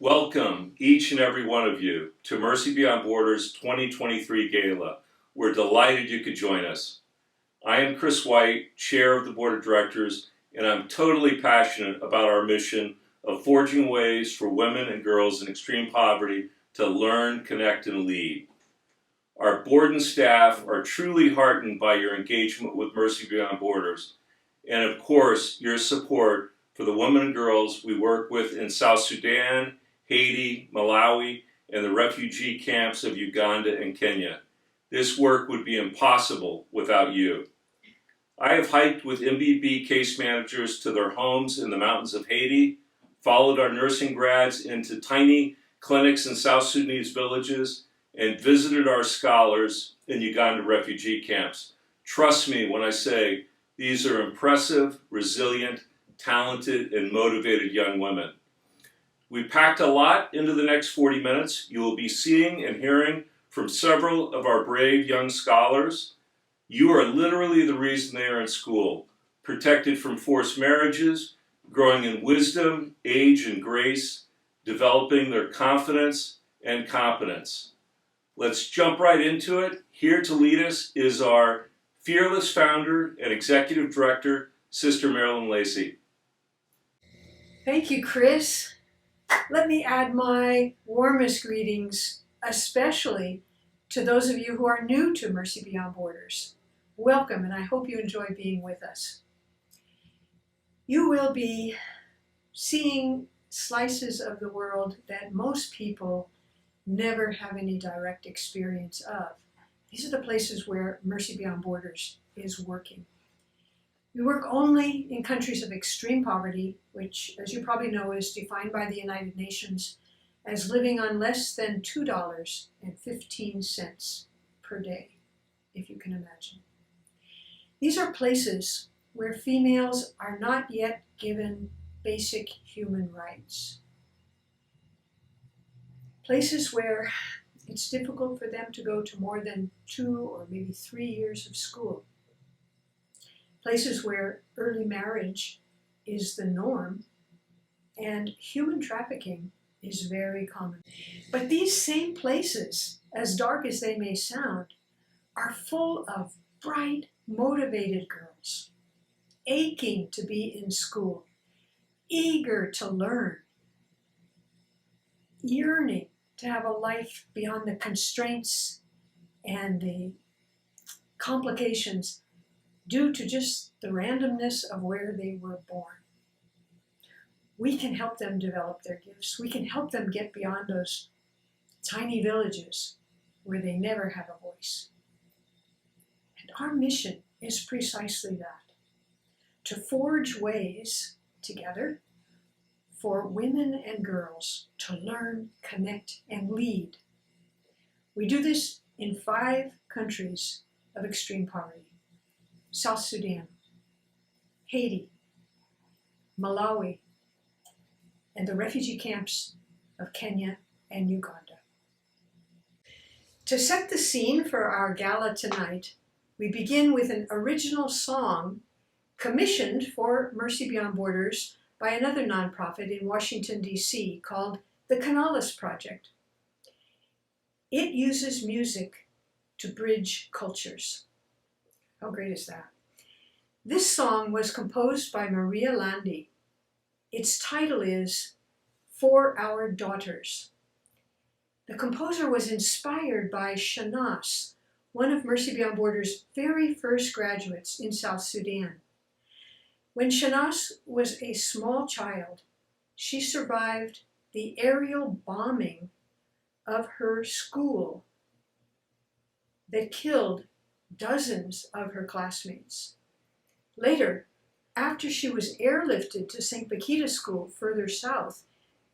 Welcome, each and every one of you, to Mercy Beyond Borders 2023 Gala. We're delighted you could join us. I am Chris White, Chair of the Board of Directors, and I'm totally passionate about our mission of forging ways for women and girls in extreme poverty to learn, connect, and lead. Our board and staff are truly heartened by your engagement with Mercy Beyond Borders, and of course, your support for the women and girls we work with in South Sudan, Haiti, Malawi, and the refugee camps of Uganda and Kenya. This work would be impossible without you. I have hiked with MBB case managers to their homes in the mountains of Haiti, followed our nursing grads into tiny clinics in South Sudanese villages, and visited our scholars in Uganda refugee camps. Trust me when I say these are impressive, resilient, talented, and motivated young women. We packed a lot into the next 40 minutes. You will be seeing and hearing from several of our brave young scholars. You are literally the reason they are in school, protected from forced marriages, growing in wisdom, age, and grace, developing their confidence and competence. Let's jump right into it. Here to lead us is our fearless founder and executive director, Sister Marilyn Lacey. Thank you, Chris. Let me add my warmest greetings, especially to those of you who are new to Mercy Beyond Borders. Welcome, and I hope you enjoy being with us. You will be seeing slices of the world that most people never have any direct experience of. These are the places where Mercy Beyond Borders is working. We work only in countries of extreme poverty, which, as you probably know, is defined by the United Nations as living on less than $2.15 per day, if you can imagine. These are places where females are not yet given basic human rights. Places where it's difficult for them to go to more than 2 or maybe 3 years of school. Places where early marriage is the norm and human trafficking is very common. But these same places, as dark as they may sound, are full of bright, motivated girls, aching to be in school, eager to learn, yearning to have a life beyond the constraints and the complications due to just the randomness of where they were born. We can help them develop their gifts. We can help them get beyond those tiny villages where they never have a voice. And our mission is precisely that, to forge ways together for women and girls to learn, connect, and lead. We do this in 5 countries of extreme poverty: South Sudan, Haiti, Malawi, and the refugee camps of Kenya and Uganda. To set the scene for our gala tonight, we begin with an original song commissioned for Mercy Beyond Borders by another nonprofit in Washington, D.C. called the Canales Project. It uses music to bridge cultures. How great is that? This song was composed by Maria Landi. Its title is For Our Daughters. The composer was inspired by Shanas, one of Mercy Beyond Borders' very first graduates in South Sudan. When Shanas was a small child, she survived the aerial bombing of her school that killed dozens of her classmates. Later, after she was airlifted to St. Bakita School further south,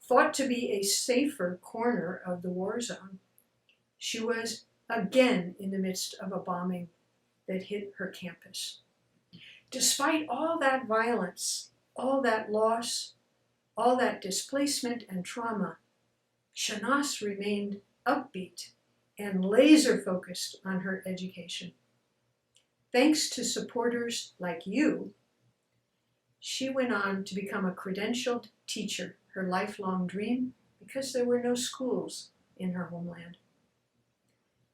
thought to be a safer corner of the war zone, she was again in the midst of a bombing that hit her campus. Despite all that violence, all that loss, all that displacement and trauma, Shanas remained upbeat and laser-focused on her education. Thanks to supporters like you, she went on to become a credentialed teacher, her lifelong dream, because there were no schools in her homeland.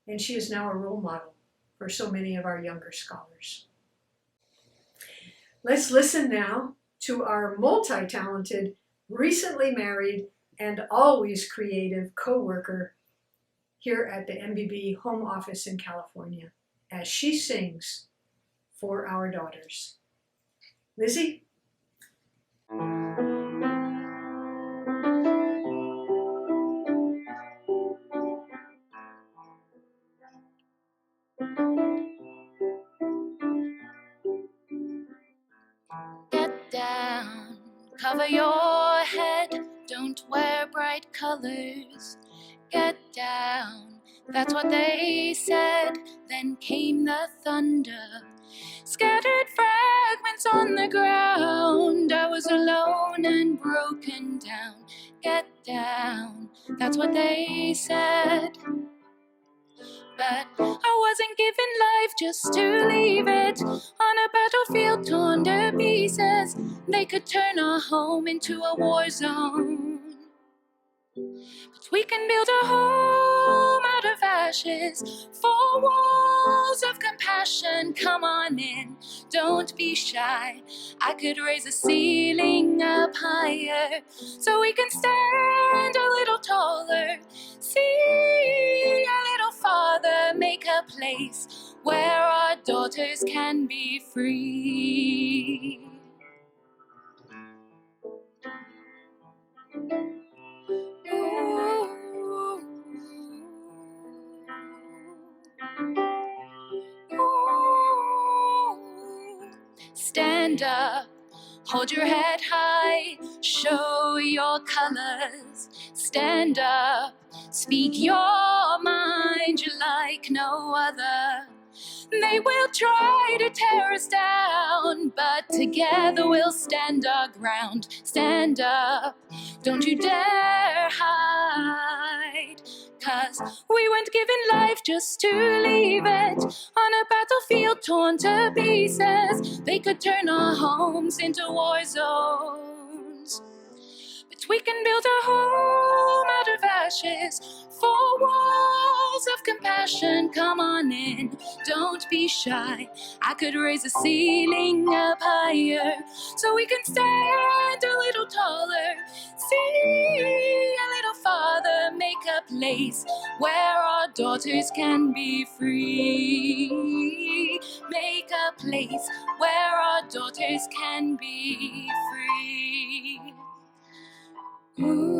And she is now a role model for so many of our younger scholars. Let's listen now to our multi-talented, recently married, and always creative co-worker here at the MBB home office in California as she sings For Our Daughters. Lizzie? Get down, cover your head, don't wear bright colors. Get down, that's what they said, then came the thunder. Scattered fragments on the ground, I was alone and broken down. Get down, that's what they said. But I wasn't given life just to leave it on a battlefield torn to pieces. They could turn our home into a war zone. But we can build a home out of ashes, 4 walls of compassion. Come on in, don't be shy. I could raise the ceiling up higher so we can stand a little taller. See a little farther, make a place where our daughters can be free. Stand up, hold your head high, show your colors. Stand up, speak your mind, you're like no other. They will try to tear us down, but together we'll stand our ground. Stand up, don't you dare hide. 'Cause we weren't given life just to leave it on a battlefield torn to pieces. They could turn our homes into war zones. But we can build a home out of ashes, 4 walls of compassion. Come on in, don't be shy. I could raise the ceiling up higher so we can stand a little taller. See a little farther, make a place where our daughters can be free. Make a place where our daughters can be free. Ooh.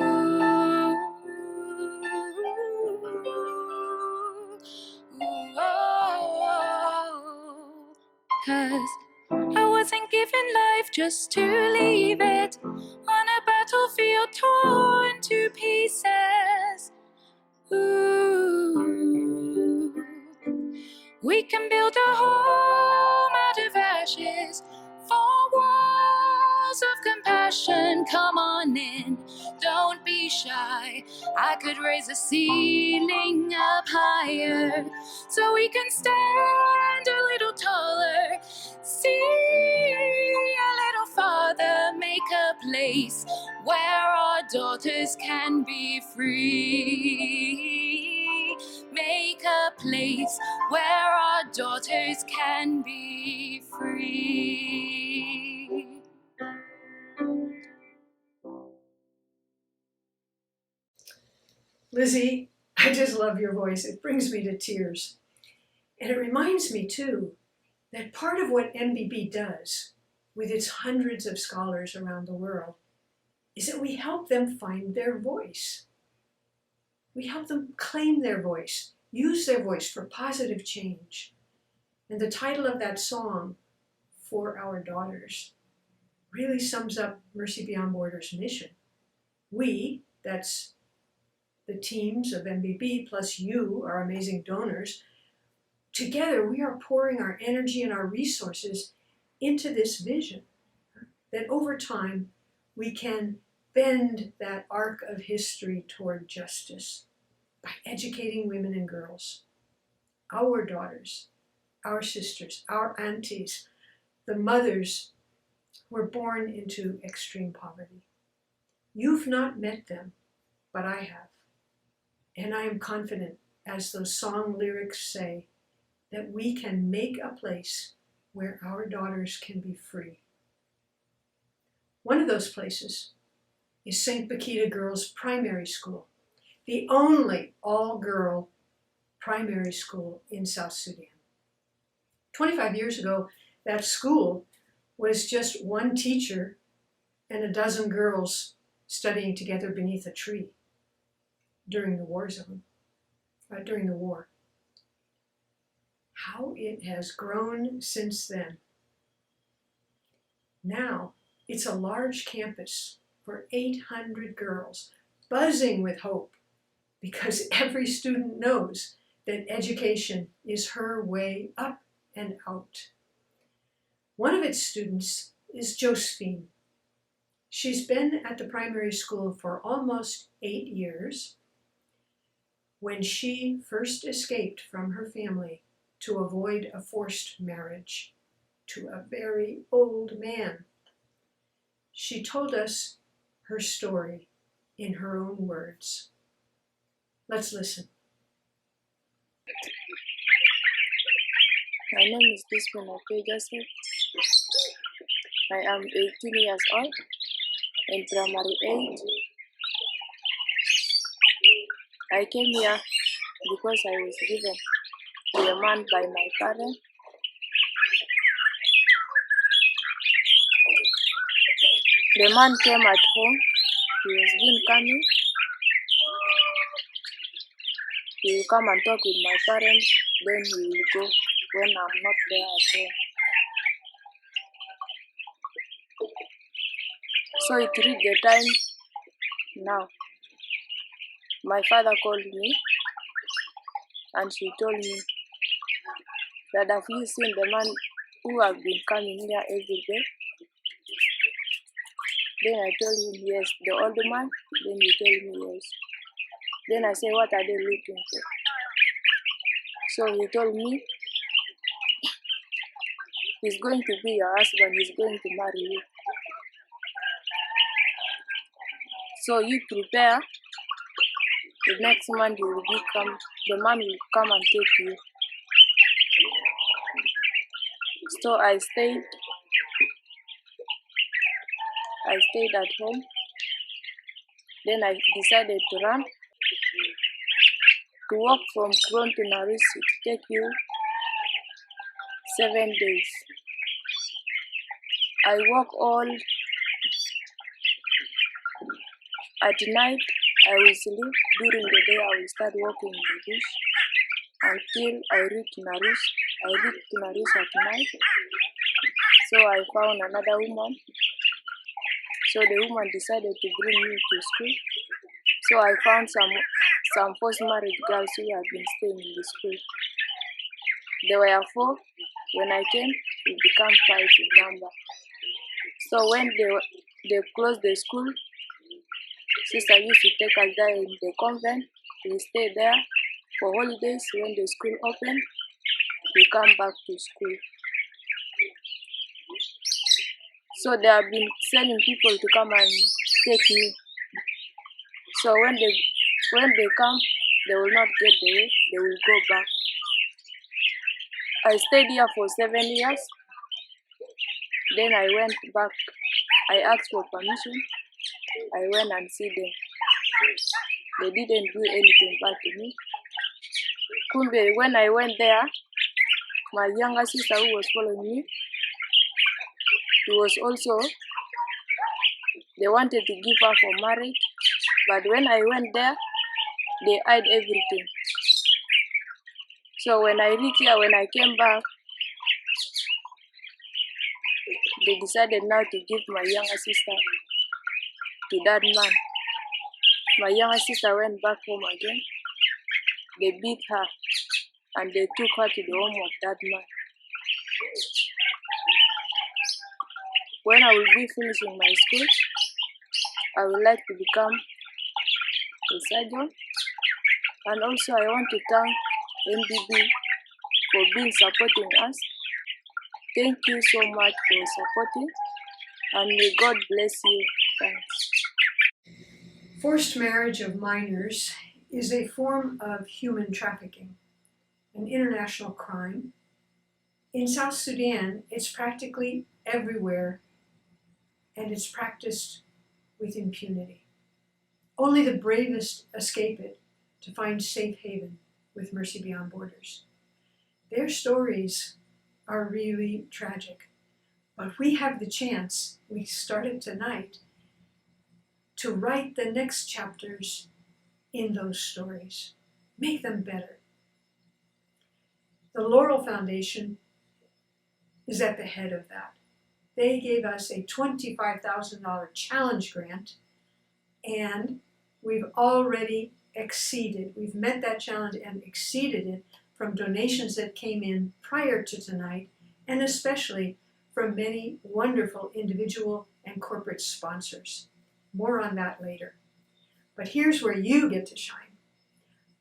'Cause I wasn't given life just to leave it on a battlefield torn to pieces. Ooh. We can build a home out of ashes, 4 walls of compassion. Come on in, don't be shy. I could raise the ceiling up higher so we can stand a little taller. See a little farther, make a place where our daughters can be free. Make a place where our daughters can be free. Lizzie, I just love your voice. It brings me to tears. And it reminds me, too, that part of what MBB does with its hundreds of scholars around the world is that we help them find their voice. We help them claim their voice, use their voice for positive change. And the title of that song, For Our Daughters, really sums up Mercy Beyond Borders' mission. We, that's the teams of MBB plus you, our amazing donors, together we are pouring our energy and our resources into this vision, that over time we can bend that arc of history toward justice by educating women and girls, our daughters, our sisters, our aunties, the mothers who were born into extreme poverty. You've not met them, but I have. And I am confident, as those song lyrics say, that we can make a place where our daughters can be free. One of those places is St. Bakita Girls Primary School, the only all-girl primary school in South Sudan. 25 years ago, that school was just one teacher and a dozen girls studying together beneath a tree during the war. How it has grown since then. Now, it's a large campus for 800 girls, buzzing with hope, because every student knows that education is her way up and out. One of its students is Josephine. She's been at the primary school for almost 8 years. When she first escaped from her family to avoid a forced marriage to a very old man, she told us her story in her own words. Let's listen. My name is Josephine Joseph. I am 18 years old in primary 8. I came here because I was given to a man by my parents. The man came at home. He was been coming. He will come and talk with my parents, then he will go when I'm not there at home. So it reached the time now. My father called me and she told me that, have you seen the man who have been coming here every day? Then I told him yes. The older man? Then he told me yes. Then I said, what are they looking for? So he told me, he's going to be your husband, he's going to marry you. So you prepare, the next month you will the man will come and take you. So I stayed at home. Then I decided to run. To walk from Kron to Naris, it take you 7 days. I walk all at night. I will sleep. During the day, I will start walking in the bush until I reach Naris. I reached Naris at night. So I found another woman. So the woman decided to bring me to school. So I found some forced married girls who had been staying in the school. There were 4. When I came, it became 5 in number. So when they closed the school, sister used to take us there in the convent. We stay there for holidays. When the school opened, we come back to school. So they have been sending people to come and take me. So when they come, they will not get the way, they will go back. I stayed here for 7 years. Then I went back. I asked for permission. I went and see them. They didn't do anything bad to me. Kumbe, when I went there, my younger sister who was following me, they wanted to give her for marriage. But when I went there, they hid everything. So when I reached here, when I came back, they decided now to give my younger sister to that man. My younger sister went back home again. They beat her and they took her to the home of that man. When I will be finishing my school, I would like to become a surgeon. And also I want to thank NDB for being supporting us. Thank you so much for supporting, and may God bless you. Thanks. Forced marriage of minors is a form of human trafficking, an international crime. In South Sudan, it's practically everywhere, and it's practiced with impunity. Only the bravest escape it to find safe haven with Mercy Beyond Borders. Their stories are really tragic, but we have the chance, we started tonight, to write the next chapters in those stories, make them better. The Laurel Foundation is at the head of that. They gave us a $25,000 challenge grant, and we've already exceeded. We've met that challenge and exceeded it from donations that came in prior to tonight, and especially from many wonderful individual and corporate sponsors. More on that later. But here's where you get to shine.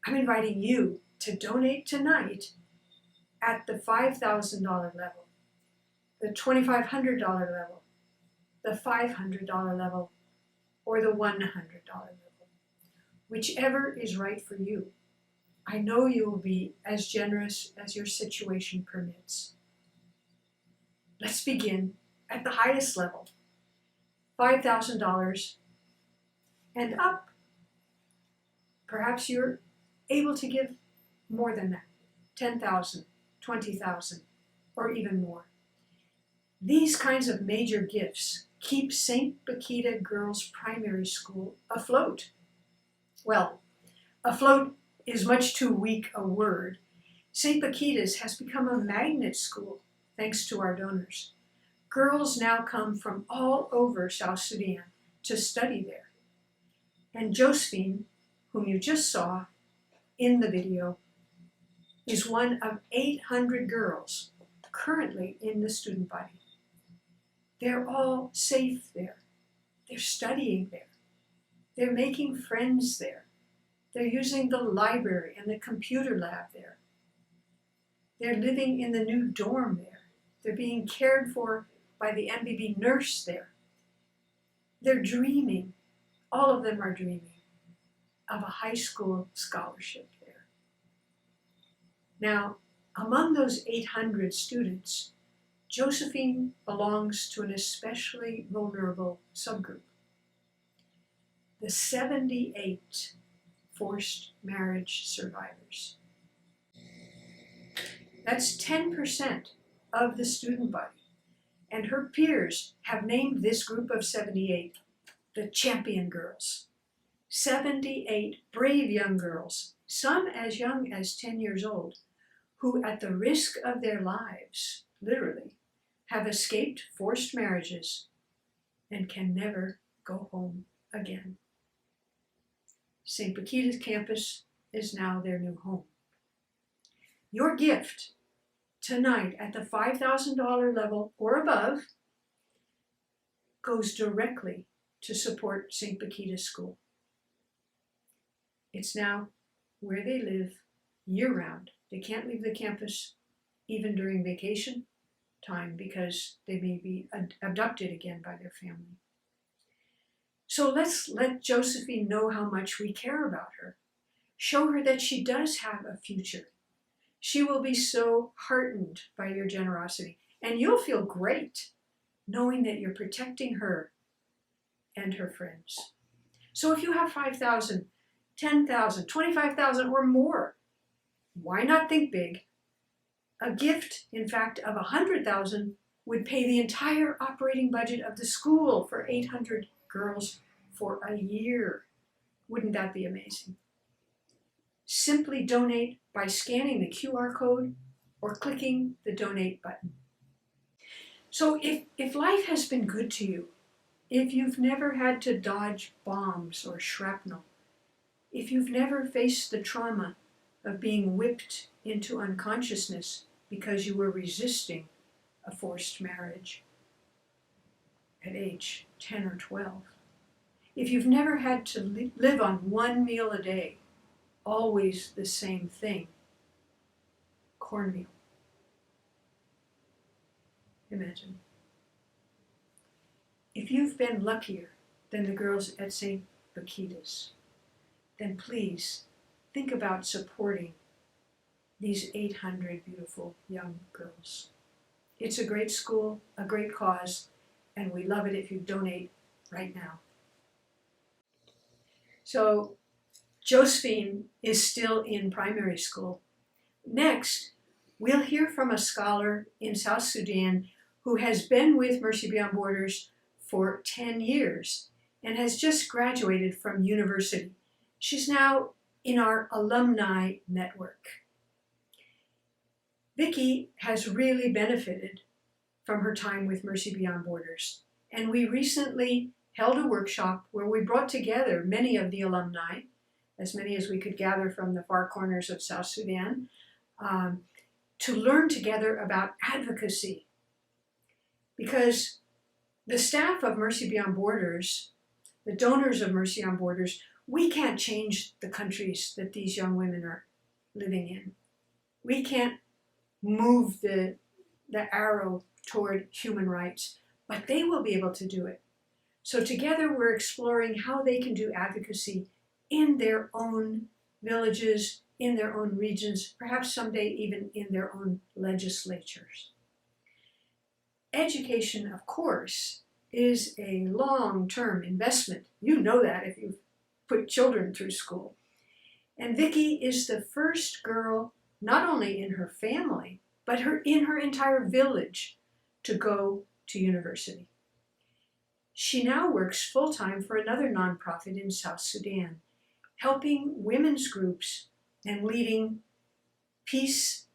I'm inviting you to donate tonight at the $5,000 level, the $2,500 level, the $500 level, or the $100 level, whichever is right for you. I know you will be as generous as your situation permits. Let's begin at the highest level, $5,000 and up. Perhaps you're able to give more than that, 10,000, 20,000, or even more. These kinds of major gifts keep St. Bakita Girls Primary School afloat. Well, afloat is much too weak a word. St. Bakita's has become a magnet school thanks to our donors. Girls now come from all over South Sudan to study there. And Josephine, whom you just saw in the video, is one of 800 girls currently in the student body. They're all safe there. They're studying there. They're making friends there. They're using the library and the computer lab there. They're living in the new dorm there. They're being cared for by the MBB nurse there. They're dreaming, all of them are dreaming, of a high school scholarship there. Now, among those 800 students, Josephine belongs to an especially vulnerable subgroup. The 78 forced marriage survivors. That's 10% of the student body. And her peers have named this group of 78 the champion girls. 78 brave young girls, some as young as 10 years old, who at the risk of their lives, literally, have escaped forced marriages and can never go home again. St. Bakita's campus is now their new home. Your gift tonight at the $5,000 level or above goes directly to support St. Bakita's School. It's now where they live year-round. They can't leave the campus even during vacation time because they may be abducted again by their family. So let's let Josephine know how much we care about her. Show her that she does have a future. She will be so heartened by your generosity, and you'll feel great knowing that you're protecting her and her friends. So if you have 5,000, 10,000, 25,000 or more, why not think big? A gift, in fact, of 100,000 would pay the entire operating budget of the school for 800 girls for a year. Wouldn't that be amazing? Simply donate by scanning the QR code or clicking the donate button. So if life has been good to you, if you've never had to dodge bombs or shrapnel, if you've never faced the trauma of being whipped into unconsciousness because you were resisting a forced marriage at age 10 or 12, if you've never had to live on one meal a day, always the same thing, cornmeal. Imagine. If you've been luckier than the girls at St. Bakitas, then please think about supporting these 800 beautiful young girls. It's a great school, a great cause, and we love it if you donate right now. So Josephine is still in primary school. Next, we'll hear from a scholar in South Sudan who has been with Mercy Beyond Borders for 10 years and has just graduated from university. She's now in our alumni network. Vicki has really benefited from her time with Mercy Beyond Borders, and we recently held a workshop where we brought together many of the alumni, as many as we could gather from the far corners of South Sudan, to learn together about advocacy. Because the staff of Mercy Beyond Borders, the donors of Mercy on Borders, we can't change the countries that these young women are living in. We can't move the arrow toward human rights, but they will be able to do it. So together we're exploring how they can do advocacy in their own villages, in their own regions, perhaps someday even in their own legislatures. Education, of course, is a long-term investment. You know that if you've put children through school. And Vicki is the first girl, not only in her family, but in her entire village to go to university. She now works full-time for another nonprofit in South Sudan, helping women's groups and leading peace,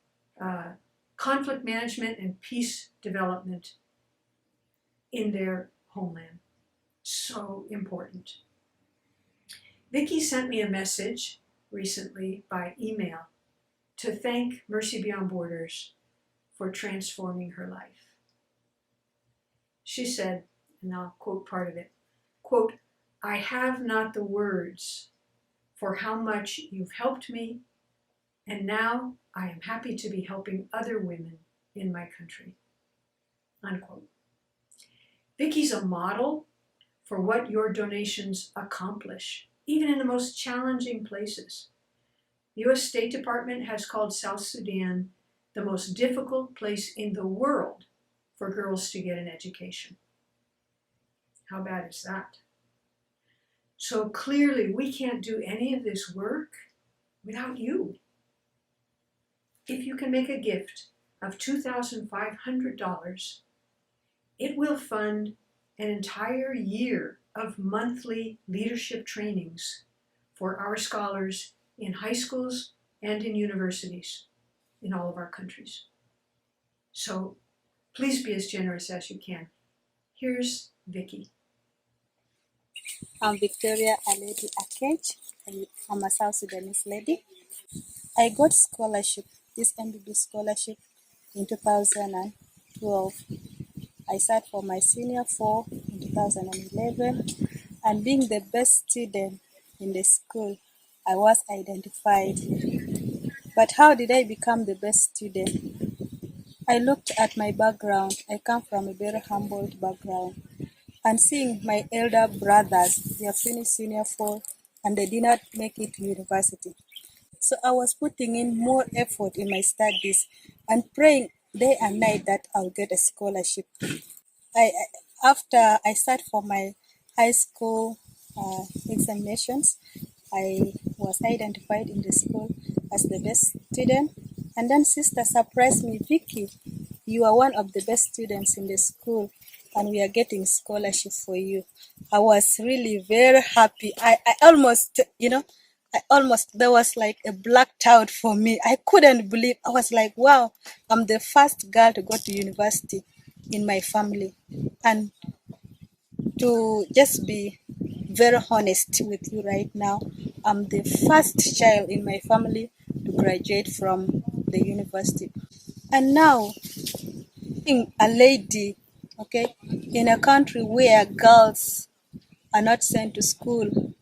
conflict management and peace development in their homeland. So important. Vicki sent me a message recently by email to thank Mercy Beyond Borders for transforming her life. She said, and I'll quote part of it, quote, "I have not the words for how much you've helped me, and now I am happy to be helping other women in my country," unquote. Vicki's a model for what your donations accomplish, even in the most challenging places. The U.S. State Department has called South Sudan the most difficult place in the world for girls to get an education. How bad is that? So clearly we can't do any of this work without you. If you can make a gift of $2,500, it will fund an entire year of monthly leadership trainings for our scholars in high schools and in universities in all of our countries. So please be as generous as you can. Here's Vicki. I'm Victoria Aledi Akech. I'm a South Sudanese lady. I got scholarship, this MBB scholarship in 2012. I sat for my senior 4 in 2011, and being the best student in the school, I was identified. But how did I become the best student? I looked at my background. I come from a very humble background. And seeing my elder brothers, they have finished senior 4 and they did not make it to university. So I was putting in more effort in my studies and praying day and night that I'll get a scholarship. After I sat for my high school examinations, I was identified in the school as the best student. And then sister surprised me, "Vicki, you are one of the best students in the school and we are getting scholarship for you." I was really very happy. I almost, there was like a blacked out for me. I couldn't believe. I was like, wow, I'm the first girl to go to university in my family. And to just be very honest with you right now, I'm the first child in my family to graduate from the university. And now, being a lady, okay, in a country where girls are not sent to school,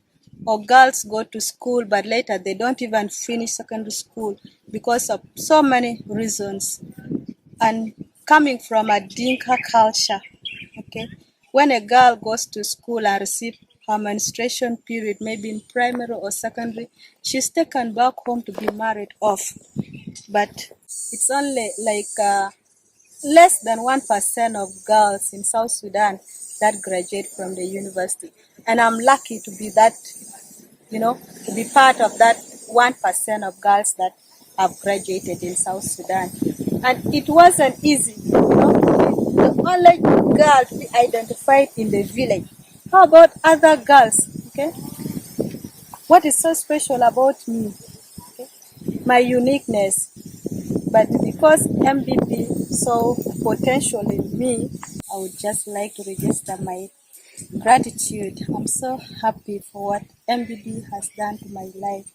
or girls go to school but later they don't even finish secondary school because of so many reasons. And coming from a Dinka culture, okay, when a girl goes to school and receives her menstruation period, maybe in primary or secondary, she's taken back home to be married off. But it's only like less than 1% of girls in South Sudan that graduate from the university. And I'm lucky to be that, to be part of that 1% of girls that have graduated in South Sudan. And it wasn't easy, the only girl to be identified in the village. How about other girls? Okay, what is so special about me? Okay? My uniqueness. But because MBB saw potential in me, I would just like to register my gratitude. I'm so happy for what MBB has done to my life.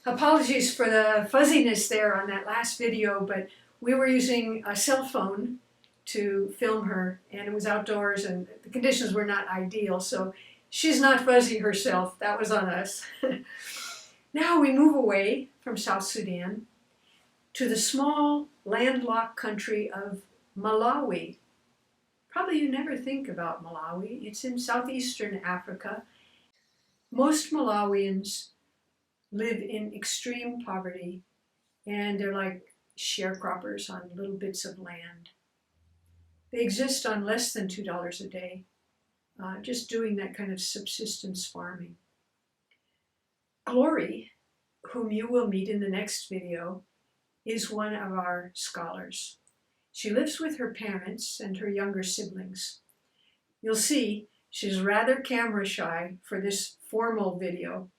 Apologies for the fuzziness there on that last video, but we were using a cell phone to film her, and it was outdoors and the conditions were not ideal, so she's not fuzzy herself. That was on us. Now we move away from South Sudan to the small landlocked country of Malawi. Probably you never think about Malawi. It's in southeastern Africa. Most Malawians live in extreme poverty, and they're like sharecroppers on little bits of land. They exist on less than $2 a day, just doing that kind of subsistence farming. Glory, whom you will meet in the next video, is one of our scholars. She lives with her parents and her younger siblings. You'll see she's rather camera shy for this formal video,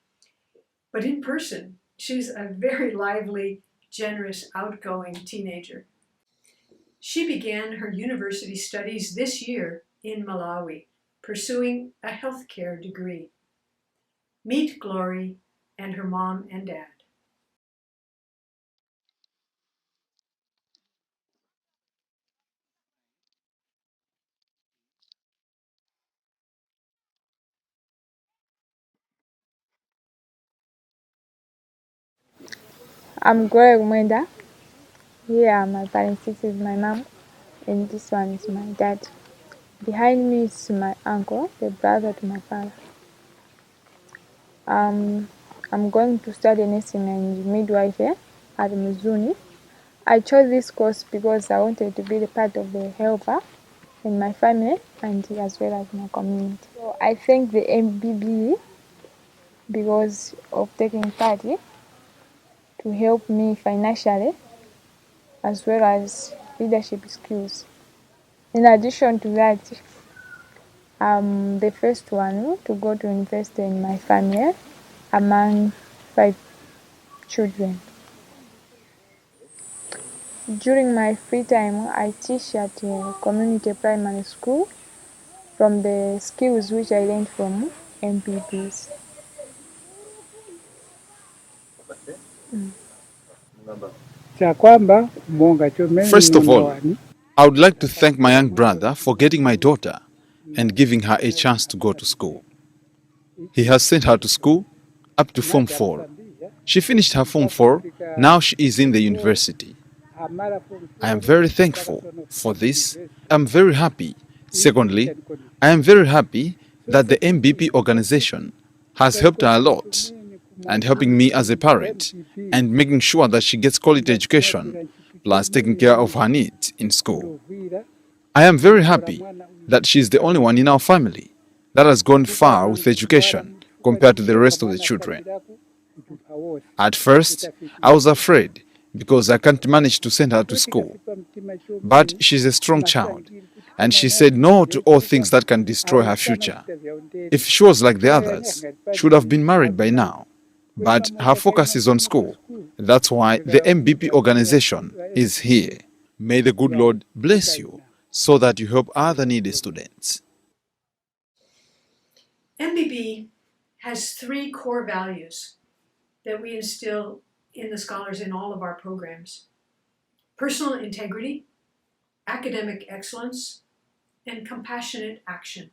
but in person, she's a very lively, generous, outgoing teenager. She began her university studies this year in Malawi, pursuing a healthcare degree. Meet Glory and her mom and dad. I'm Gloria Mwenda. Here are my parents. This is my mom, and this one is my dad. Behind me is my uncle, the brother to my father. I'm going to study nursing and midwifery at Muzuni. I chose this course because I wanted to be the part of the helper in my family and as well as my community. So I thank the MBB because of taking part to help me financially as well as leadership skills. In addition to that, I'm the first one to go to university in my family among 5 children. During my free time, I teach at a community primary school from the skills which I learned from MPPs. First of all, I would like to thank my young brother for getting my daughter and giving her a chance to go to school. He has sent her to school up to Form 4. She finished her Form 4, now she is in the university. I am very thankful for this. I'm very happy. Secondly, I am very happy that the MBP organization has helped her a lot and helping me as a parent and making sure that she gets quality education plus taking care of her needs in school. I am very happy that she is the only one in our family that has gone far with education compared to the rest of the children. At first, I was afraid because I can't manage to send her to school. But she's a strong child, and she said no to all things that can destroy her future. If she was like the others, she would have been married by now. But her focus is on school. That's why the MBP organization is here. May the good Lord bless you so that you help other needy students. MBB has 3 core values that we instill in the scholars in all of our programs: personal integrity, academic excellence, and compassionate action.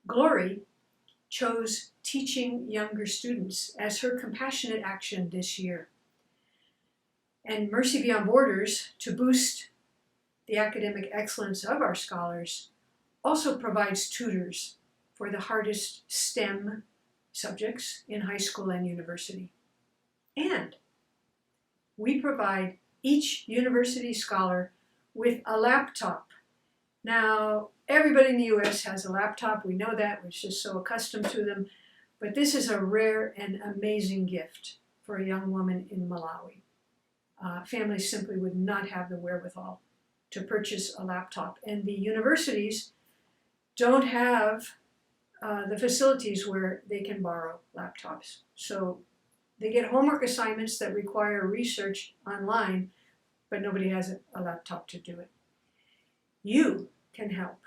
Glory chose teaching younger students as her compassionate action this year. And Mercy Beyond Borders, to boost the academic excellence of our scholars, also provides tutors for the hardest STEM subjects in high school and university. And we provide each university scholar with a laptop. Now, everybody in the US has a laptop. We know that. We're just so accustomed to them. But this is a rare and amazing gift for a young woman in Malawi. Families simply would not have the wherewithal to purchase a laptop. And the universities don't have the facilities where they can borrow laptops. So they get homework assignments that require research online, but nobody has a laptop to do it. You can help.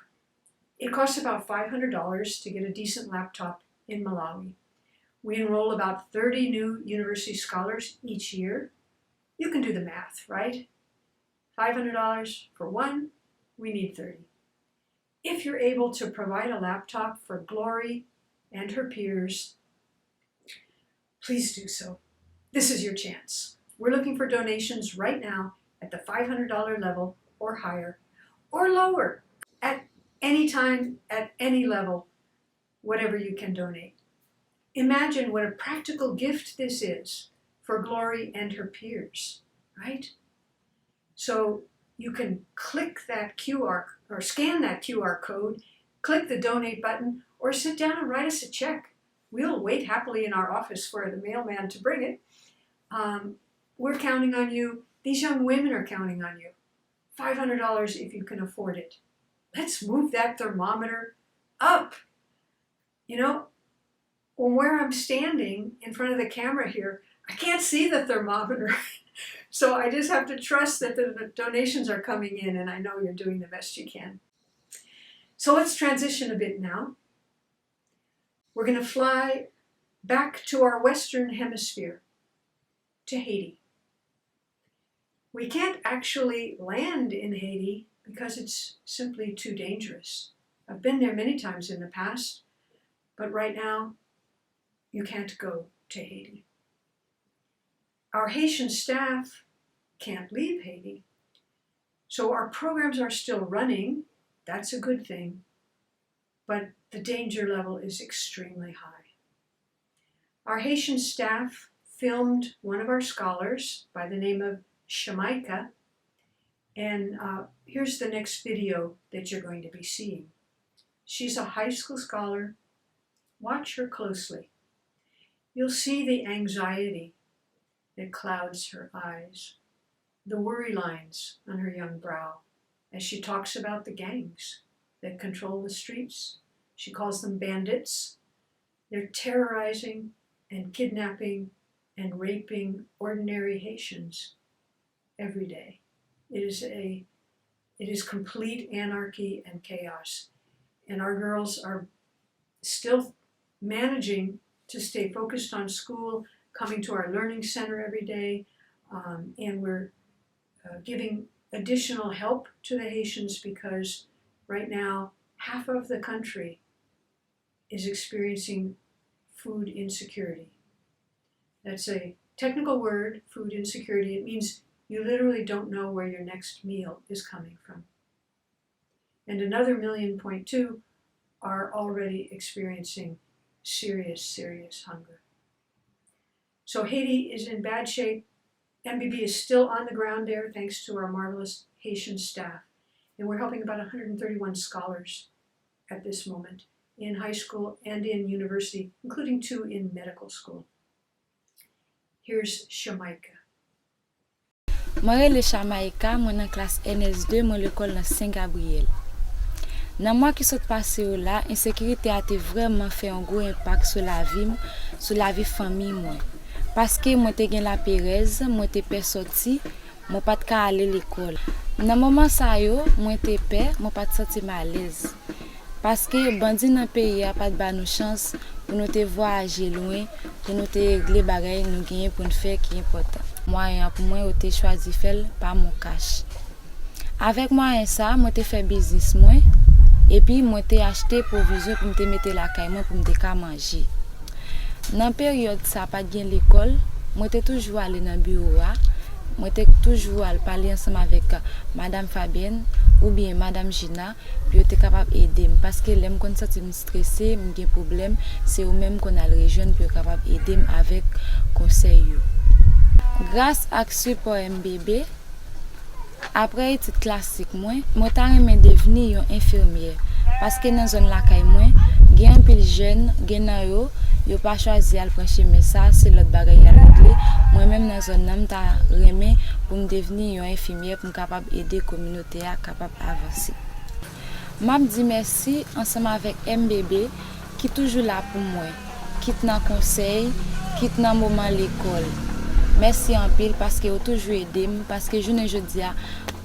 It costs about $500 to get a decent laptop in Malawi. We enroll about 30 new university scholars each year. You can do the math, right? $500 for one, we need 30. If you're able to provide a laptop for Glory and her peers, please do so. This is your chance. We're looking for donations right now at the $500 level or higher, or lower, at any time, at any level, whatever you can donate. Imagine what a practical gift this is for Glory and her peers, right? So you can click that QR or scan that QR code, click the donate button, or sit down and write us a check. We'll wait happily in our office for the mailman to bring it. We're counting on you. These young women are counting on you. $500 if you can afford it. Let's move that thermometer up. You know, where I'm standing in front of the camera here, I can't see the thermometer. So I just have to trust that the donations are coming in, and I know you're doing the best you can. So let's transition a bit now. We're going to fly back to our Western Hemisphere, to Haiti. We can't actually land in Haiti because it's simply too dangerous. I've been there many times in the past, but right now, you can't go to Haiti. Our Haitian staff can't leave Haiti, so our programs are still running. That's a good thing, but the danger level is extremely high. Our Haitian staff filmed one of our scholars by the name of Shamaika, and here's the next video that you're going to be seeing. She's a high school scholar. Watch her closely. You'll see the anxiety that clouds her eyes, the worry lines on her young brow as she talks about the gangs that control the streets. She calls them bandits. They're terrorizing and kidnapping and raping ordinary Haitians every day. It is complete anarchy and chaos. And our girls are still managing to stay focused on school, coming to our learning center every day, and we're giving additional help to the Haitians because right now half of the country is experiencing food insecurity. That's a technical word, food insecurity. It means you literally don't know where your next meal is coming from. And another 1.2 million are already experiencing serious, serious hunger. So Haiti is in bad shape. MBB is still on the ground there thanks to our marvelous Haitian staff. And we're helping about 131 scholars at this moment in high school and in university, including 2 in medical school. Here's Shamaika. Moi, le Jamaïca, moi dans classe NS2, moi l'école dans Saint-Gabriel. Dans moi qui sont passé là, insécurité a vraiment fait un gros impact sur la vie famille moi. Parce que moi te gen la Pérez, moi te pe sorti, moi pas ka aller l'école. Dans moment ça yo, moi te pe, moi pas senti mal à l'aise. Parce que bandi dans pays a pas de ba nous chance pour nous te voyager loin, pour nous te régler bagay nous gagner pour nous faire qui important. Moi pour moi te choisi faire par mon cash. Avec moi ça, moi te fait business moi et puis moi te acheté provision pour me te mettre la caille moi pour me te manger. Dans période ça pas bien l'école, moi te toujours aller dans bureau, moi te toujours aller parler ensemble avec madame Fabienne ou bien Madame Gina, puis yo te capable aider parce que l'aime kon senti me stressé, me gen problème, c'est ou même qu'on a le rejoindre puis yo capable aider avec conseil yo. Grâce à support MBB, après études classiques moi ta remè devenir yon infirmière parce que dans zone la kay moi, gen un pile jeune, gen nan yo pas choisi al prendre mais ça c'est l'autre bagaille à régler. Moi même dans zone nan ta remè pour me devenir yon infirmière pour capable aider communauté à capable avancer. M'a dit merci ensemble avec MBB qui toujours là pour moi, qui nan conseil, qui nan moment l'école. Merci en pile parce que vous toujours aidé parce que je ne dis à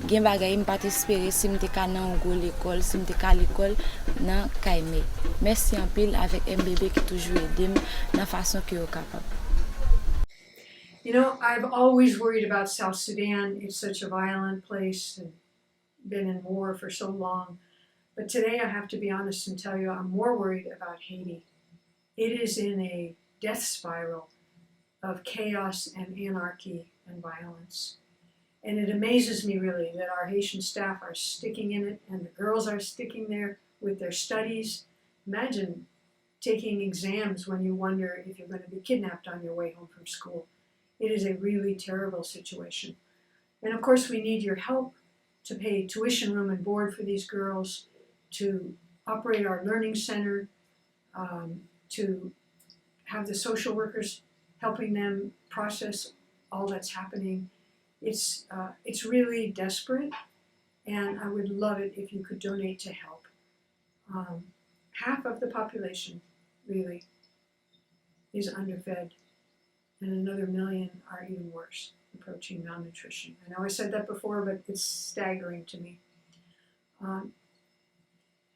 gen bagay m pas espérer si m'te ka nan l'école, si m'te ka l'école nan kaime. Merci en pile avec MBB qui toujours aidé dans façon que yo capable. You know, I've always worried about South Sudan. It's such a violent place and been in war for so long. But today I have to be honest and tell you I'm more worried about Haiti. It is in a death spiral of chaos and anarchy and violence. And it amazes me really that our Haitian staff are sticking in it and the girls are sticking there with their studies. Imagine taking exams when you wonder if you're going to be kidnapped on your way home from school. It is a really terrible situation. And of course we need your help to pay tuition, room and board for these girls, to operate our learning center, to have the social workers helping them process all that's happening. It's really desperate, and I would love it if you could donate to help. Half of the population, really, is underfed, and another million are even worse, approaching malnutrition. I know I said that before, but it's staggering to me.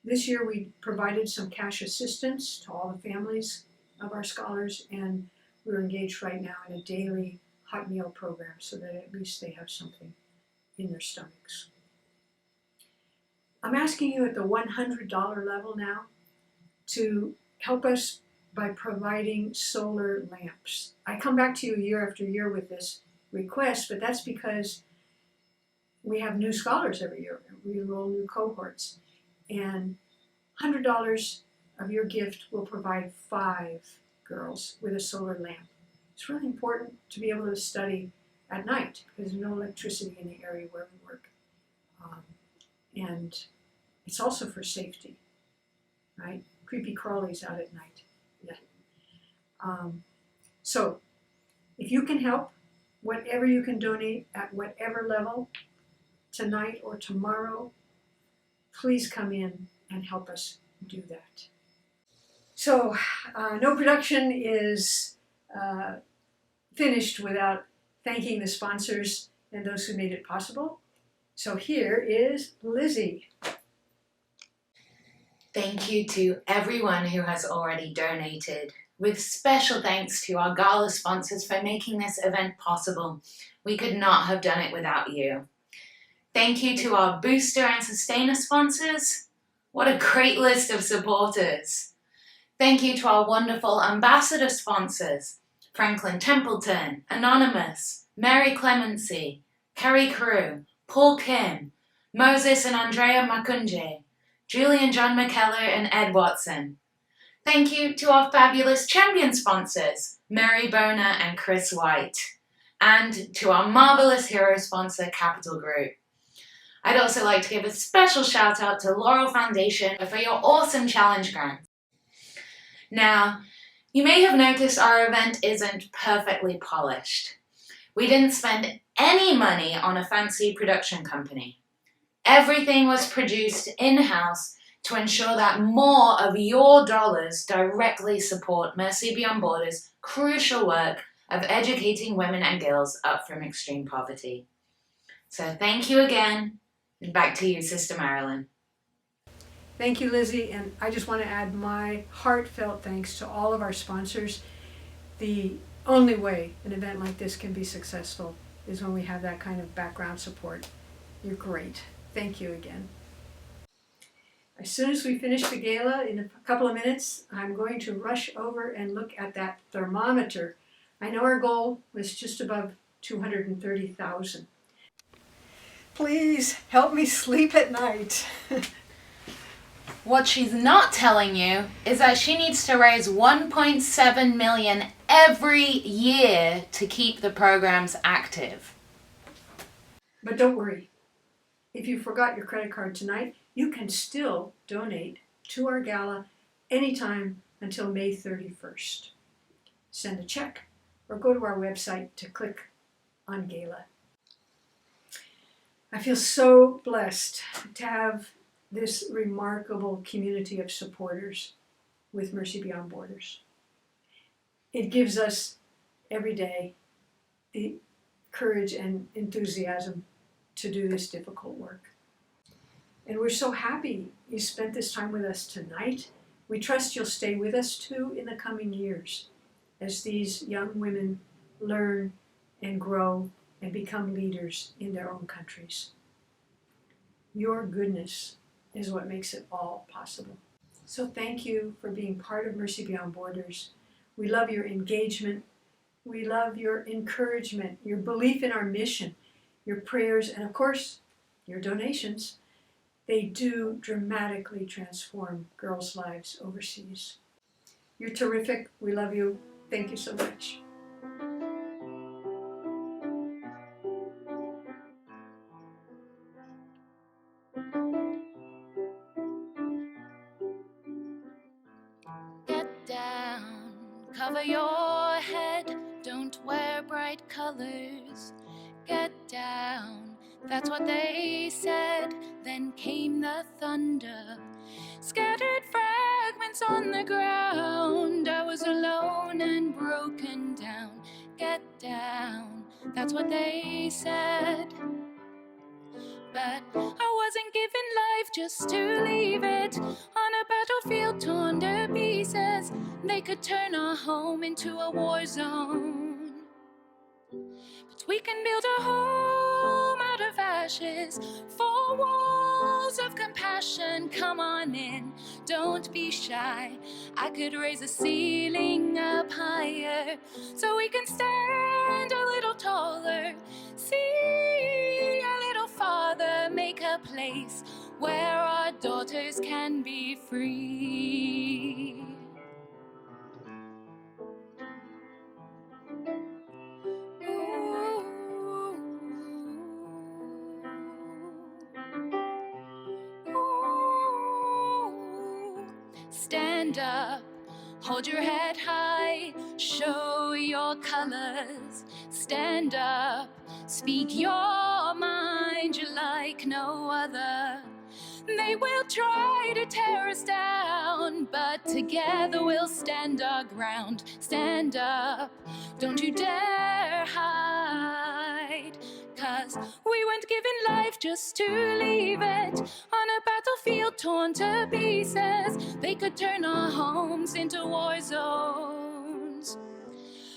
This year we provided some cash assistance to all the families of our scholars, and we're engaged right now in a daily hot meal program so that at least they have something in their stomachs. I'm asking you at the $100 level now to help us by providing solar lamps. I come back to you year after year with this request, but that's because we have new scholars every year. We enroll new cohorts. And $100 of your gift will provide 5 girls with a solar lamp. It's really important to be able to study at night because there's no electricity in the area where we work. And it's also for safety, right? Creepy crawlies out at night. Yeah. So if you can help, whatever you can donate at whatever level, tonight or tomorrow, please come in and help us do that. So no production is finished without thanking the sponsors and those who made it possible. So here is Lizzie. Thank you to everyone who has already donated, with special thanks to our Gala sponsors for making this event possible. We could not have done it without you. Thank you to our booster and sustainer sponsors. What a great list of supporters. Thank you to our wonderful ambassador sponsors, Franklin Templeton, Anonymous, Mary Clemency, Kerry Carew, Paul Kim, Moses and Andrea Makunje, Julian John McKellar and Ed Watson. Thank you to our fabulous champion sponsors, Mary Bona and Chris White, and to our marvelous hero sponsor, Capital Group. I'd also like to give a special shout out to Laurel Foundation for your awesome challenge grant. Now, you may have noticed our event isn't perfectly polished. We didn't spend any money on a fancy production company. Everything was produced in-house to ensure that more of your dollars directly support Mercy Beyond Borders' crucial work of educating women and girls up from extreme poverty. So thank you again, and back to you, Sister Marilyn. Thank you, Lizzie, and I just want to add my heartfelt thanks to all of our sponsors. The only way an event like this can be successful is when we have that kind of background support. You're great. Thank you again. As soon as we finish the gala, in a couple of minutes, I'm going to rush over and look at that thermometer. I know our goal was just above 230,000. Please help me sleep at night. What she's not telling you is that she needs to raise 1.7 million every year to keep the programs active. But don't worry. If you forgot your credit card tonight, you can still donate to our gala anytime until May 31st. Send a check or go to our website to click on Gala. I feel so blessed to have this remarkable community of supporters with Mercy Beyond Borders. It gives us every day the courage and enthusiasm to do this difficult work. And we're so happy you spent this time with us tonight. We trust you'll stay with us too in the coming years as these young women learn and grow and become leaders in their own countries. Your goodness is what makes it all possible. So thank you for being part of Mercy Beyond Borders. We love your engagement. We love your encouragement, your belief in our mission, your prayers, and of course, your donations. They do dramatically transform girls' lives overseas. You're terrific. We love you. Thank you so much. Get down, cover your head, don't wear bright colors. Get down, that's what they said. Then came the thunder, scattered fragments on the ground. I was alone and broken down. Get down, that's what they said. But I wasn't given life just to leave it on a battlefield torn to pieces. They could turn our home into a war zone, but we can build a home out of ashes, 4 walls of compassion. Come on in, don't be shy. I could raise the ceiling up higher so we can stand a little taller. See a little farther, make a place where our daughters can be free. Stand up, hold your head high, show your colors. Stand up, speak your mind, you're like no other. They will try to tear us down, but together we'll stand our ground. Stand up, don't you dare hide, 'cause we weren't given life just to leave it on a battlefield torn to pieces. They could turn our homes into war zones,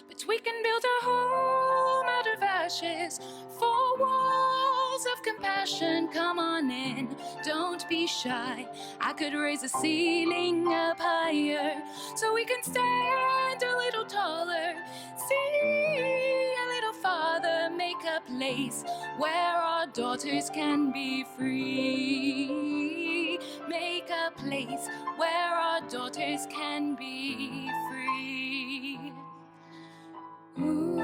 but we can build a home out of ashes, 4 walls of compassion. Come on in, don't be shy. I could raise the ceiling up higher so we can stand a little taller. See a little farther, make a place where our daughters can be free. Make a place where our daughters can be free. Ooh,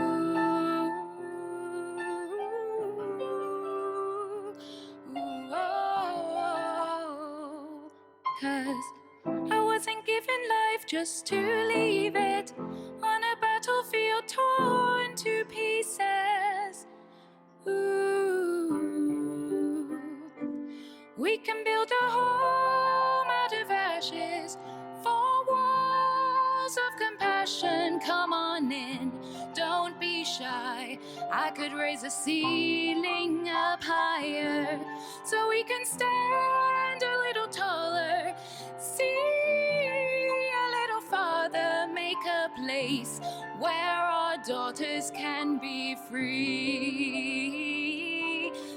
'cause I wasn't given life just to leave it on a battlefield torn to pieces. Ooh, we can build a home out of ashes, 4 walls of compassion. Come on in, don't be shy. I could raise the ceiling up higher so we can stand a little taller. See a little farther, make a place where our daughters can be free.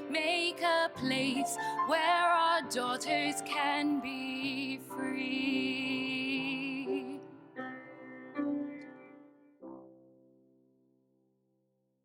Make a place where our daughters can be free.